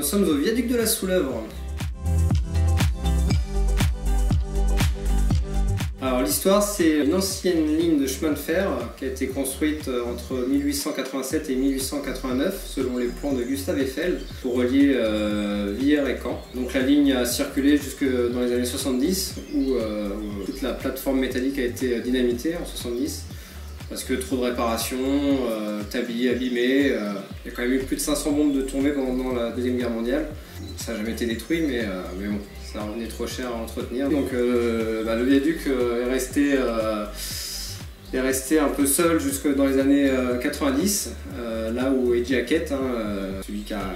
nous sommes au viaduc de la Soulèvre. Alors l'histoire, c'est une ancienne ligne de chemin de fer qui a été construite entre 1887 et 1889 selon les plans de Gustave Eiffel pour relier Villers et Caen. Donc la ligne a circulé jusque dans les années 70 où toute la plateforme métallique a été dynamitée en 70 parce que trop de réparations, tablier abîmé. Il y a quand même eu plus de 500 bombes de tombées pendant la Deuxième Guerre mondiale. Ça n'a jamais été détruit, mais bon. Ça revenait trop cher à entretenir. Donc le viaduc est resté un peu seul jusque dans les années 90, là où Eddie Hackett, celui qui a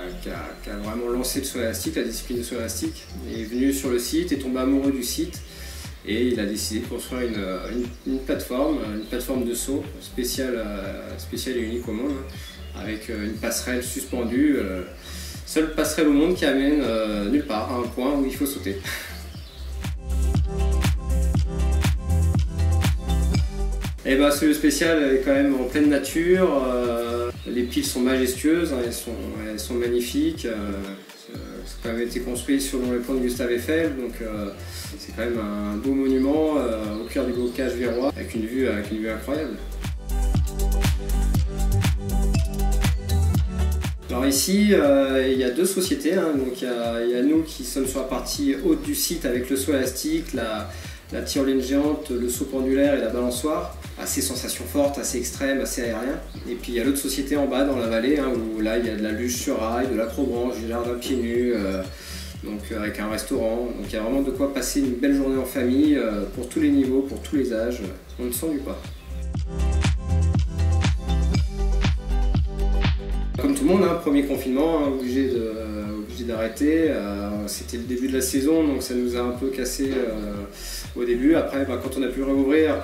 vraiment lancé le saut élastique, la discipline de saut élastique, est venu sur le site, est tombé amoureux du site et il a décidé de construire une plateforme de saut spéciale et unique au monde, avec une passerelle suspendue. Seule passerelle au monde qui amène nulle part, à un point où il faut sauter. Et bah celui spécial est quand même en pleine nature, les piles sont majestueuses, elles sont magnifiques, ça a quand même été construit selon les plans de Gustave Eiffel, donc c'est quand même un beau monument au cœur du bocage virois, avec une vue incroyable. Alors ici, il y a deux sociétés, donc il y a nous qui sommes sur la partie haute du site avec le saut élastique, la tyrolienne géante, le saut pendulaire et la balançoire, assez sensations fortes, assez extrêmes, assez aérien. Et puis il y a l'autre société en bas dans la vallée, où là il y a de la luge sur rail, de l'acrobranche, du jardin pieds nus, donc avec un restaurant. Donc il y a vraiment de quoi passer une belle journée en famille, pour tous les niveaux, pour tous les âges. On ne s'ennuie pas. Comme tout le monde, premier confinement, obligé d'arrêter. C'était le début de la saison, donc ça nous a un peu cassé au début. Après, quand on a pu réouvrir,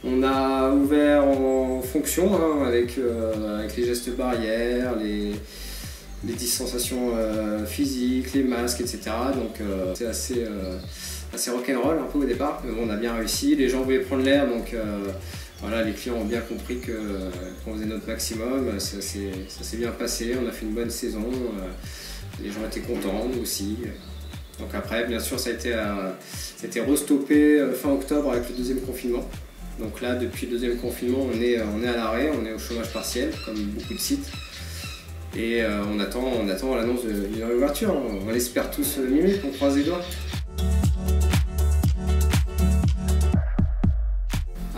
on a ouvert en fonction, avec les gestes barrières, les distanciations physiques, les masques, etc. Donc c'est assez rock'n'roll un peu au départ, mais bon, on a bien réussi. Les gens voulaient prendre l'air, donc voilà, les clients ont bien compris qu'on faisait notre maximum, ça s'est bien passé, on a fait une bonne saison, les gens étaient contents, nous aussi. Donc après, bien sûr, ça a été restoppé fin octobre avec le deuxième confinement. Donc là, depuis le deuxième confinement, on est à l'arrêt, on est au chômage partiel, comme beaucoup de sites. Et on attend l'annonce d'une réouverture, on l'espère tous mi-mai, on croise les doigts.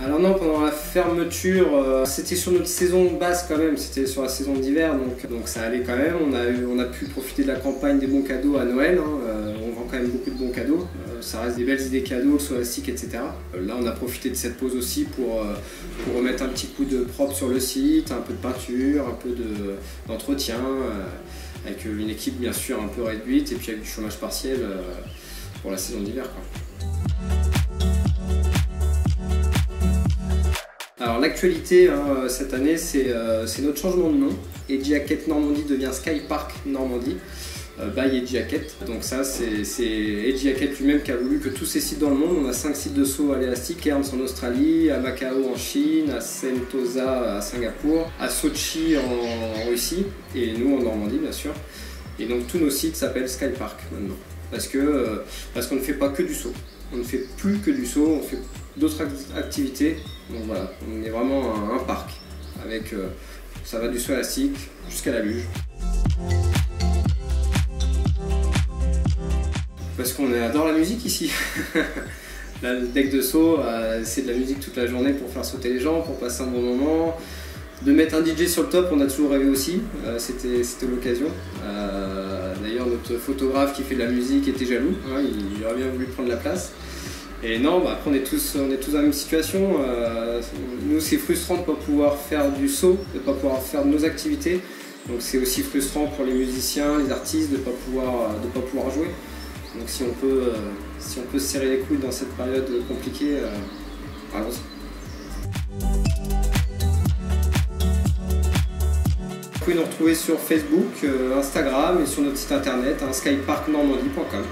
Alors non, pendant la fermeture, c'était sur notre saison basse quand même, c'était sur la saison d'hiver, donc ça allait quand même. On a pu profiter de la campagne des bons cadeaux à Noël, on vend quand même beaucoup de bons cadeaux, ça reste des belles idées cadeaux, le saut élastique, etc. Là on a profité de cette pause aussi pour remettre un petit coup de propre sur le site, un peu de peinture, un peu d'entretien, avec une équipe bien sûr un peu réduite et puis avec du chômage partiel pour la saison d'hiver. Alors l'actualité cette année, c'est notre changement de nom. Eddie Hackett Normandie devient Sky Park Normandie, by Eddie Hackett. Donc ça, c'est Eddie Hackett lui-même qui a voulu que tous ces sites dans le monde, on a 5 sites de saut à l'élastique, Cairns en Australie, à Macao en Chine, à Sentosa à Singapour, à Sochi en Russie, et nous en Normandie bien sûr. Et donc tous nos sites s'appellent Sky Park maintenant, parce qu'on ne fait pas que du saut. On ne fait plus que du saut, on fait d'autres activités. Donc voilà, on est vraiment un parc avec, ça va du saut élastique jusqu'à la luge. Parce qu'on adore la musique ici. Là, le deck de saut, c'est de la musique toute la journée pour faire sauter les gens, pour passer un bon moment. De mettre un DJ sur le top, on a toujours rêvé aussi, c'était l'occasion. D'ailleurs, notre photographe qui fait de la musique était jaloux, il aurait bien voulu prendre la place. Et non, après on est tous dans la même situation. Nous, c'est frustrant de ne pas pouvoir faire du saut, de ne pas pouvoir faire nos activités. Donc c'est aussi frustrant pour les musiciens, les artistes de ne pas pouvoir jouer. Donc si on peut se serrer les coudes dans cette période compliquée, allons-y. Vous pouvez nous retrouver sur Facebook, Instagram et sur notre site internet, skyparknormandie.com.